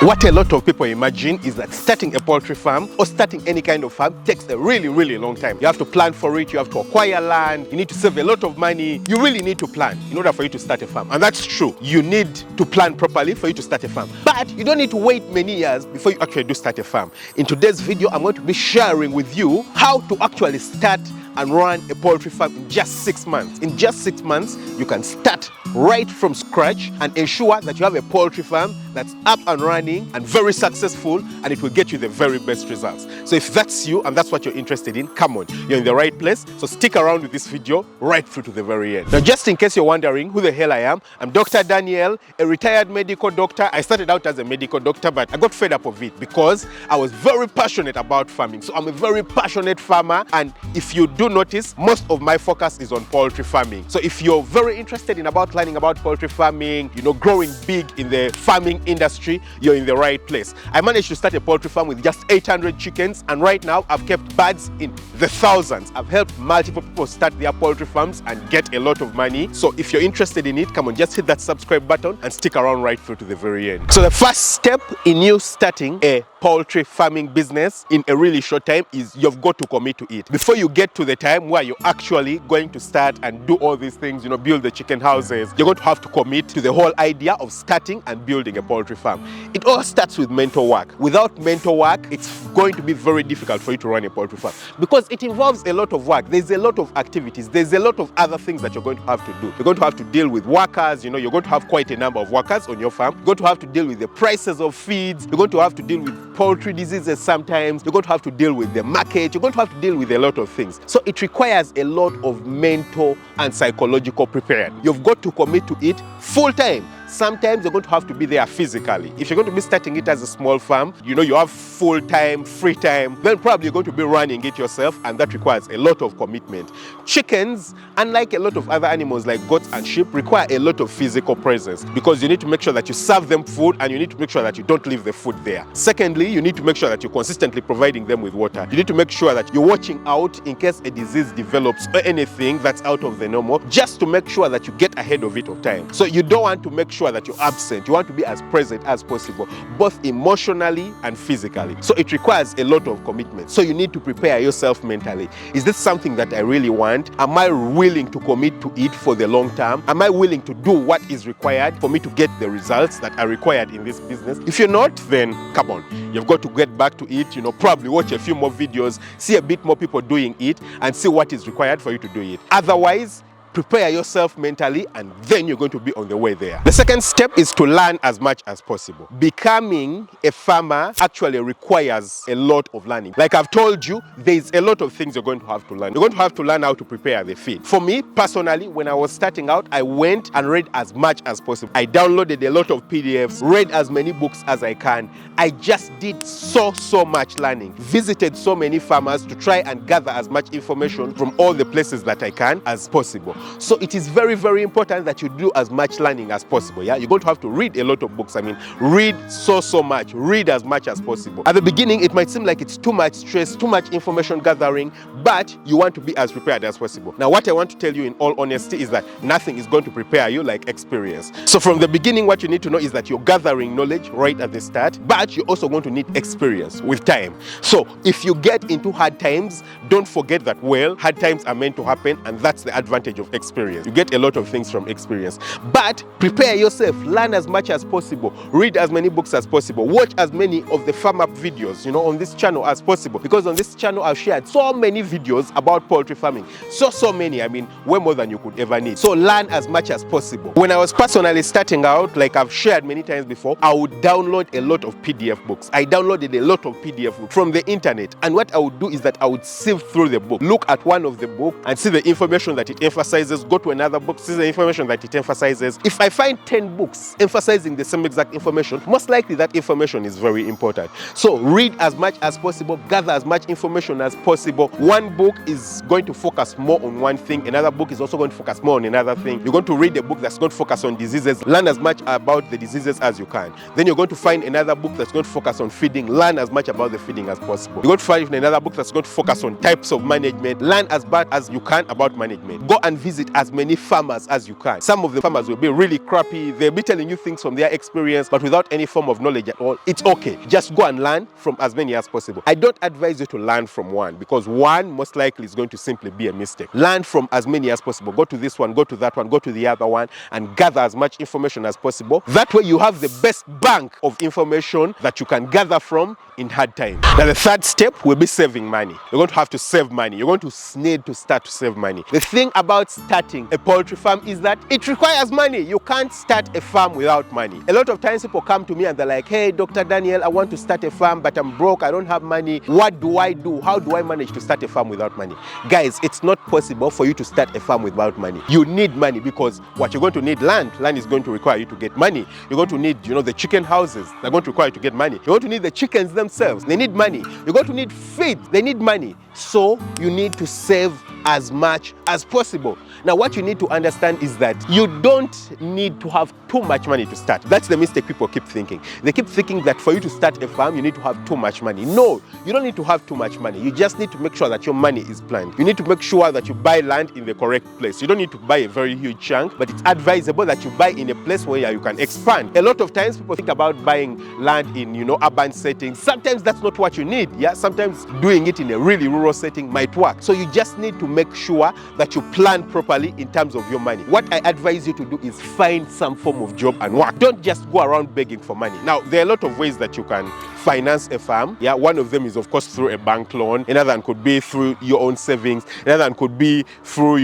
What a lot of people imagine is that starting a poultry farm or starting any kind of farm takes a really long time. You have to plan for it, you have to acquire land, you need to save a lot of money. You really need to plan in order for you to start a farm. And that's true. You need to plan properly for you to start a farm. But you don't need to wait many years before you actually do start a farm. In today's video, I'm going to be sharing with you how to actually start and run a poultry farm in just 6 months. In just 6 months, you can start right from scratch and ensure that you have a poultry farm that's up and running and very successful, and it will get you the very best results. So if that's you and that's what you're interested in, come on, you're in the right place. So stick around with this video right through to the very end. Now, just in case you're wondering who the hell I am, I'm Dr. Daniel, a retired medical doctor. I started out as a medical doctor, but I got fed up of it because I was very passionate about farming. So I'm a very passionate farmer, and if you do notice, most of my focus is on poultry farming. So if you're very interested in learning about poultry farming, growing big in the farming industry, you're in the right place. I managed to start a poultry farm with just 800 chickens, and right now I've kept birds in the thousands. I've helped multiple people start their poultry farms and get a lot of money. So if you're interested in it, come on, just hit that subscribe button and stick around right through to the very end. So the first step in you starting a poultry farming business in a really short time is you've got to commit to it. Before you get to the time where you're actually going to start and do all these things, build the chicken houses, you're going to have to commit to the whole idea of starting and building a poultry farm. It all starts with mental work. Without mental work, it's going to be very difficult for you to run a poultry farm because it involves a lot of work. There's a lot of activities. There's a lot of other things that you're going to have to do. You're going to have to deal with workers. You're going to have quite a number of workers on your farm. You're going to have to deal with the prices of feeds. You're going to have to deal with poultry diseases sometimes. You're going to have to deal with the market. You're going to have to deal with a lot of things. So it requires a lot of mental and psychological preparation. You've got to commit to it full time. Sometimes you're going to have to be there physically. If you're going to be starting it as a small farm, you have full time, free time, then probably you're going to be running it yourself, and that requires a lot of commitment. Chickens, unlike a lot of other animals like goats and sheep, require a lot of physical presence because you need to make sure that you serve them food and you need to make sure that you don't leave the food there. Secondly, you need to make sure that you're consistently providing them with water. You need to make sure that you're watching out in case a disease develops or anything that's out of the normal, just to make sure that you get ahead of it on time. So you don't want to make sure that you're absent. You want to be as present as possible, both emotionally and physically. So it requires a lot of commitment. So you need to prepare yourself mentally. Is this something that I really want? Am I willing to commit to it for the long term? Am I willing to do what is required for me to get the results that are required in this business? If you're not, then come on. You've got to get back to it, probably watch a few more videos, see a bit more people doing it, and see what is required for you to do it. Otherwise, prepare yourself mentally, and then you're going to be on the way there. The second step is to learn as much as possible. Becoming a farmer actually requires a lot of learning. Like I've told you, there's a lot of things you're going to have to learn. You're going to have to learn how to prepare the feed. For me, personally, when I was starting out, I went and read as much as possible. I downloaded a lot of PDFs, read as many books as I can. I just did so much learning. Visited so many farmers to try and gather as much information from all the places that I can as possible. So it is very important that you do as much learning as possible. Yeah, you're going to have to read a lot of books. Read so much. Read as much as possible. At the beginning, it might seem like it's too much stress, too much information gathering, but you want to be as prepared as possible. Now, what I want to tell you in all honesty is that nothing is going to prepare you like experience. So from the beginning, what you need to know is that you're gathering knowledge right at the start, but you're also going to need experience with time. So if you get into hard times, don't forget that, hard times are meant to happen, and that's the advantage of experience. You get a lot of things from experience, but prepare yourself. Learn as much as possible. Read as many books as possible. Watch as many of the farm up videos on this channel as possible, because on this channel I've shared so many videos about poultry farming. So many, way more than you could ever need. So learn as much as possible. When I was personally starting out, like I've shared many times before, I would download a lot of PDF books. I downloaded a lot of PDF books from the internet, and what I would do is that I would sift through the book, look at one of the book and see the information that it emphasizes, go to another book, see the information that it emphasizes. If I find 10 books emphasizing the same exact information, most likely that information is very important. So read as much as possible, gather as much information as possible. One book is going to focus more on one thing, another book is also going to focus more on another thing. You're going to read a book that's going to focus on diseases, learn as much about the diseases as you can. Then you're going to find another book that's going to focus on feeding, learn as much about the feeding as possible. You're going to find another book that's going to focus on types of management, learn as much as you can about management. Go and visit as many farmers as you can. Some of the farmers will be really crappy. They'll be telling you things from their experience, but without any form of knowledge at all. It's okay. Just go and learn from as many as possible. I don't advise you to learn from one, because one most likely is going to simply be a mistake. Learn from as many as possible. Go to this one, go to that one, go to the other one, and gather as much information as possible. That way you have the best bank of information that you can gather from in hard times. Now the third step will be saving money. You're going to have to save money. You're going to need to start to save money. The thing about starting a poultry farm is that it requires money. You can't start a farm without money. A lot of times people come to me and they're like, hey, Dr. Daniel, I want to start a farm, but I'm broke. I don't have money. What do I do? How do I manage to start a farm without money? Guys, it's not possible for you to start a farm without money. You need money, because what you're going to need, land. Land is going to require you to get money. You're going to need, the chicken houses. They're going to require you to get money. You're going to need the chickens themselves. They need money. You're going to need feed. They need money. So you need to save as much as possible. Now, what you need to understand is that you don't need to have too much money to start. That's the mistake people keep thinking. They keep thinking that for you to start a farm, you need to have too much money. No, you don't need to have too much money. You just need to make sure that your money is planned. You need to make sure that you buy land in the correct place. You don't need to buy a very huge chunk, but it's advisable that you buy in a place where you can expand. A lot of times people think about buying land in, urban settings. Sometimes that's not what you need. Yeah, sometimes doing it in a really rural setting might work. So you just need to make sure that you plan properly in terms of your money. What I advise you to do is find some form of job and work. Don't just go around begging for money. Now, there are a lot of ways that you can finance a farm. Yeah, one of them is of course through a bank loan. Another one could be through your own savings. Another one could be through,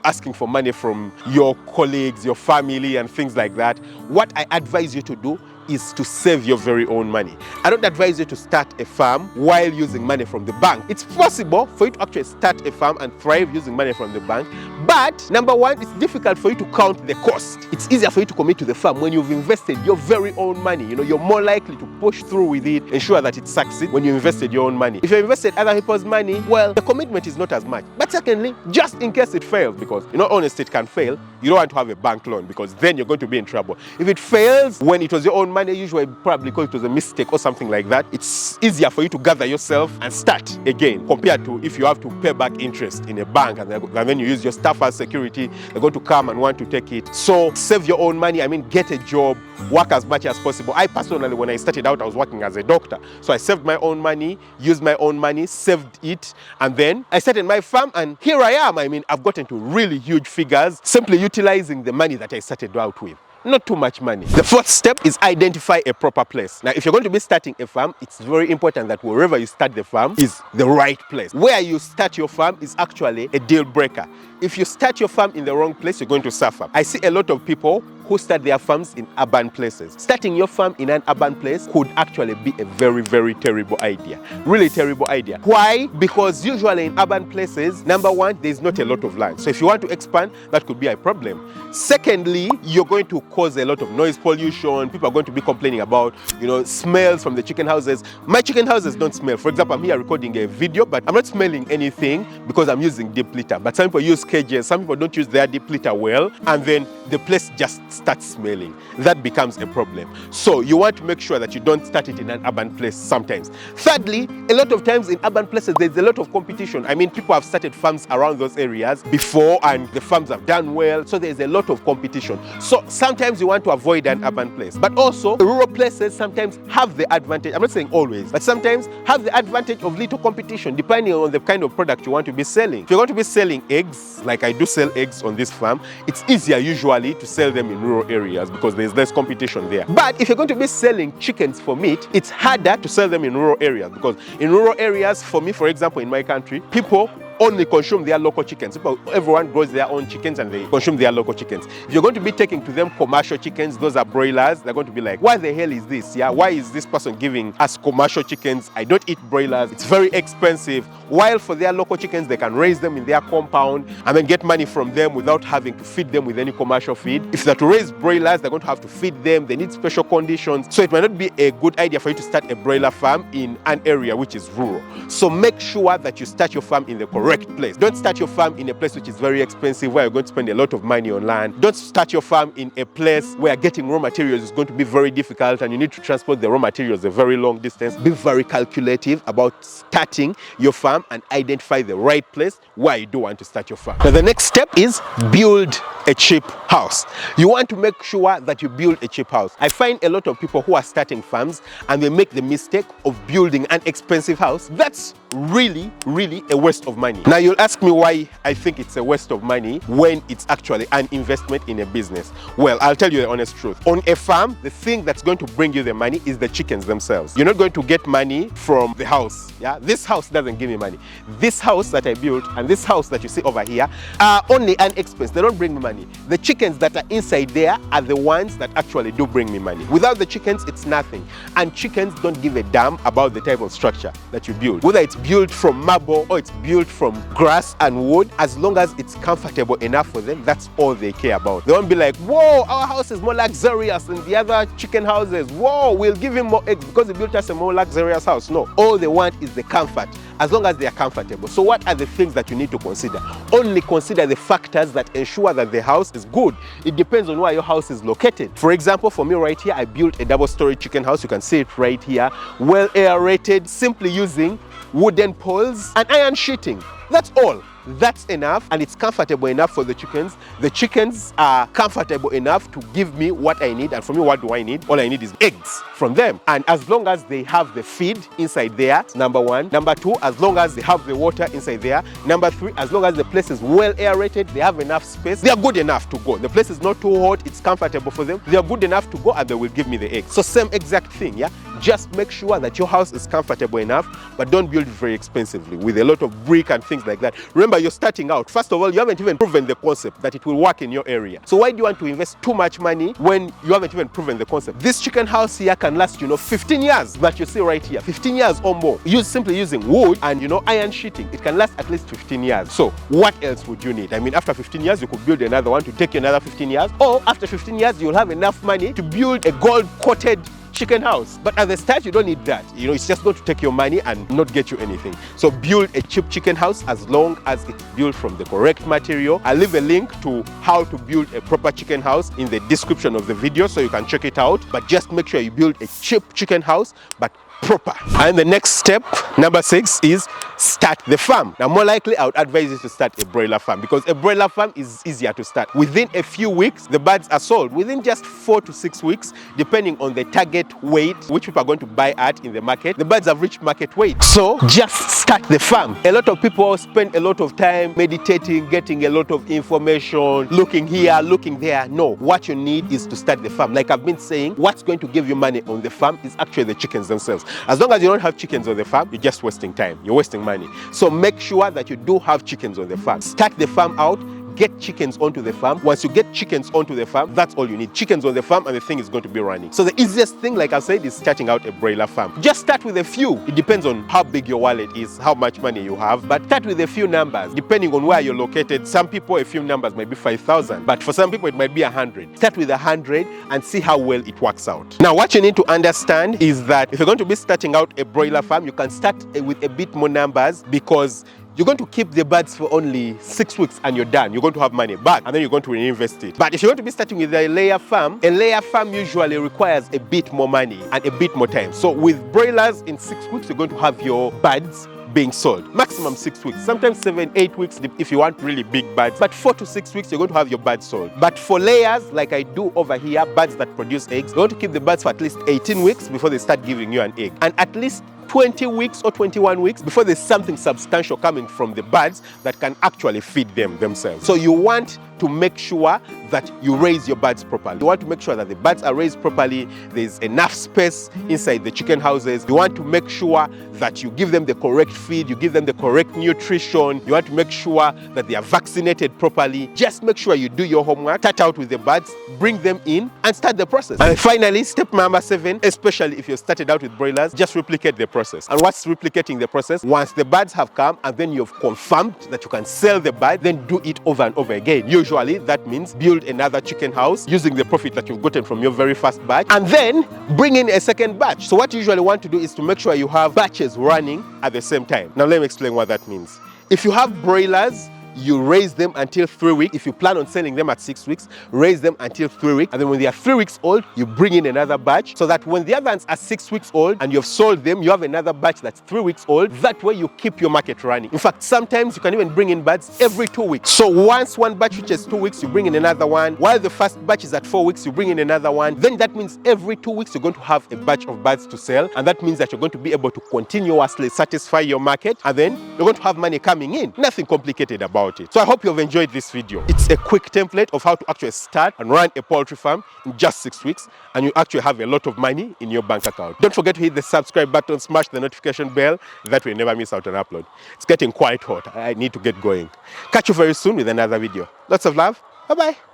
asking for money from your colleagues, your family, and things like that. What I advise you to do is to save your very own money. I don't advise you to start a farm while using money from the bank. It's possible for you to actually start a farm and thrive using money from the bank, but number one, it's difficult for you to count the cost. It's easier for you to commit to the farm when you've invested your very own money. You're more likely to push through with it, ensure that it succeeds when you invested your own money. If you invested other people's money, well, the commitment is not as much. But secondly, just in case it fails, because honestly, it can fail, you don't want to have a bank loan, because then you're going to be in trouble. If it fails when it was your own money, usually probably because it was a mistake or something like that, it's easier for you to gather yourself and start again, compared to if you have to pay back interest in a bank and then you use your staff as security. They're going to come and want to take it. So save your own money. Get a job, work as much as possible. I personally, when I started out, I was working as a doctor. So I saved my own money, used my own money, saved it, and then I started my farm, and here I am. I've gotten to really huge figures simply utilizing the money that I started out with. Not too much money. The fourth step is identify a proper place. Now, if you're going to be starting a farm, it's very important that wherever you start the farm is the right place. Where you start your farm is actually a deal breaker. If you start your farm in the wrong place, you're going to suffer. I see a lot of people who start their farms in urban places. Starting your farm in an urban place could actually be a very, very terrible idea. Really terrible idea. Why? Because usually in urban places, number one, there's not a lot of land. So if you want to expand, that could be a problem. Secondly, you're going to cause a lot of noise pollution. People are going to be complaining about, smells from the chicken houses. My chicken houses don't smell. For example, I'm here recording a video, but I'm not smelling anything because I'm using deep litter. But some people use cages. Some people don't use their deep litter well, and then the place just starts smelling. That becomes a problem. So you want to make sure that you don't start it in an urban place sometimes. Thirdly, a lot of times in urban places, there's a lot of competition. People have started farms around those areas before, and the farms have done well. So there's a lot of competition. So sometimes you want to avoid an urban place. But also, the rural places sometimes have the advantage, I'm not saying always, but sometimes have the advantage of little competition, depending on the kind of product you want to be selling. If you're going to be selling eggs, like I do sell eggs on this farm, it's easier usually to sell them in rural areas because there's less competition there. But if you're going to be selling chickens for meat, it's harder to sell them in rural areas, because in rural areas, for me, for example, in my country, people only consume their local chickens. Everyone grows their own chickens and they consume their local chickens. If you're going to be taking to them commercial chickens, those are broilers, they're going to be like, what the hell is this? Yeah, why is this person giving us commercial chickens? I don't eat broilers. It's very expensive. While for their local chickens, they can raise them in their compound and then get money from them without having to feed them with any commercial feed. If they're to raise broilers, they're going to have to feed them. They need special conditions. So it might not be a good idea for you to start a broiler farm in an area which is rural. So make sure that you start your farm in the correct correct place. Don't start your farm in a place which is very expensive, where you're going to spend a lot of money on land. Don't start your farm in a place where getting raw materials is going to be very difficult and you need to transport the raw materials a very long distance. Be very calculative about starting your farm and identify the right place where you do want to start your farm. Now the next step is build a cheap house. You want to make sure that you build a cheap house. I find a lot of people who are starting farms and they make the mistake of building an expensive house. That's really a waste of money. Now you'll ask me why I think it's a waste of money when it's actually an investment in a business. Well, I'll tell you the honest truth. On a farm, the thing that's going to bring you the money is the chickens themselves. You're not going to get money from the house. Yeah, this house doesn't give me money. This house that I built and this house that you see over here are only an expense. They don't bring me money. The chickens that are inside there are the ones that actually do bring me money. Without the chickens, it's nothing. And chickens don't give a damn about the type of structure that you build. Whether it's built from marble or it's built from grass and wood, as long as it's comfortable enough for them, that's all they care about. They won't be like, whoa, our house is more luxurious than the other chicken houses. Whoa, we'll give him more eggs because he built us a more luxurious house. No, all they want is the comfort, as long as they are comfortable. So what are the things that you need to consider? Only consider the factors that ensure that the house is good. It depends on where your house is located. For example, for me right here, I built a double-story chicken house. You can see it right here. Well aerated, simply using wooden poles and iron sheeting. That's all. That's enough, and it's comfortable enough for the chickens. The chickens are comfortable enough to give me what I need, and for me, what do I need? All I need is eggs from them. And as long as they have the feed inside there, number one. Number two, as long as they have the water inside there. Number three, as long as the place is well aerated, they have enough space, they are good enough to go. The place is not too hot, it's comfortable for them. They are good enough to go, and they will give me the eggs. So same exact thing, yeah? Just make sure that your house is comfortable enough, but don't build it very expensively with a lot of brick and things like that. Remember, you're starting out. First of all, you haven't even proven the concept that it will work in your area. So why do you want to invest too much money when you haven't even proven the concept? This chicken house here can last, 15 years that you see right here, 15 years or more. Simply using wood and, iron sheeting. It can last at least 15 years. So what else would you need? I mean, after 15 years, you could build another one to take you another 15 years. Or after 15 years, you'll have enough money to build a gold-coated chicken house. But at the start, you don't need that. It's just going to take your money and not get you anything. So build a cheap chicken house as long as it's built from the correct material. I'll leave a link to how to build a proper chicken house in the description of the video so you can check it out. But just make sure you build a cheap chicken house, but proper. And the next step, number 6, is start the farm. Now, more likely, I would advise you to start a broiler farm, because a broiler farm is easier to start. Within a few weeks, the birds are sold. Within just 4 to 6 weeks, depending on the target weight, which people are going to buy at in the market, the birds have reached market weight. So just start the farm. A lot of people spend a lot of time meditating, getting a lot of information, looking here, looking there. No, what you need is to start the farm. Like I've been saying, what's going to give you money on the farm is actually the chickens themselves. As long as you don't have chickens on the farm, you're just wasting time. You're wasting money. So make sure that you do have chickens on the farm. Start the farm out. Get chickens onto the farm. Once you get chickens onto the farm, that's all you need. Chickens on the farm and the thing is going to be running. So the easiest thing, like I said, is starting out a broiler farm. Just start with a few. It depends on how big your wallet is, how much money you have, but start with a few numbers. Depending on where you're located, some people, a few numbers might be 5,000, but for some people it might be 100. Start with 100 and see how well it works out. Now, what you need to understand is that if you're going to be starting out a broiler farm, you can start with a bit more numbers, because you're going to keep the birds for only 6 weeks and you're done. You're going to have money back and then you're going to reinvest it. But if you're going to be starting with a layer farm usually requires a bit more money and a bit more time. So with broilers, in 6 weeks, you're going to have your birds being sold. Maximum 6 weeks, sometimes 7, 8 weeks if you want really big birds. But 4 to 6 weeks, you're going to have your birds sold. But for layers, like I do over here, birds that produce eggs, you want to keep the birds for at least 18 weeks before they start giving you an egg. And at least 20 weeks or 21 weeks before there's something substantial coming from the birds that can actually feed them themselves. So you want to make sure that you raise your birds properly. You want to make sure that the birds are raised properly, there's enough space inside the chicken houses. You want to make sure that you give them the correct feed, you give them the correct nutrition. You want to make sure that they are vaccinated properly. Just make sure you do your homework, start out with the birds, bring them in and start the process. And finally, step number 7, especially if you started out with broilers, just replicate the process. And what's replicating the process? Once the birds have come and then you've confirmed that you can sell the bird, then do it over and over again. Usually that means build another chicken house using the profit that you've gotten from your very first batch, and then bring in a second batch. So what you usually want to do is to make sure you have batches running at the same time. Now let me explain what that means. If you have broilers, you raise them until 3 weeks. If you plan on selling them at 6 weeks, raise them until 3 weeks. And then when they are 3 weeks old, you bring in another batch, so that when the other ones are 6 weeks old and you've sold them, you have another batch that's 3 weeks old. That way you keep your market running. In fact, sometimes you can even bring in birds every 2 weeks. So once one batch reaches 2 weeks, you bring in another one. While the first batch is at 4 weeks, you bring in another one. Then that means every 2 weeks you're going to have a batch of birds to sell. And that means that you're going to be able to continuously satisfy your market, and then you're going to have money coming in. Nothing complicated about it. So I hope you've enjoyed this video. It's a quick template of how to actually start and run a poultry farm in just 6 weeks, and you actually have a lot of money in your bank account. Don't forget to hit the subscribe button, smash the notification bell, that way you never miss out an upload. It's getting quite hot. I need to get going. Catch you very soon with another video. Lots of love. Bye-bye.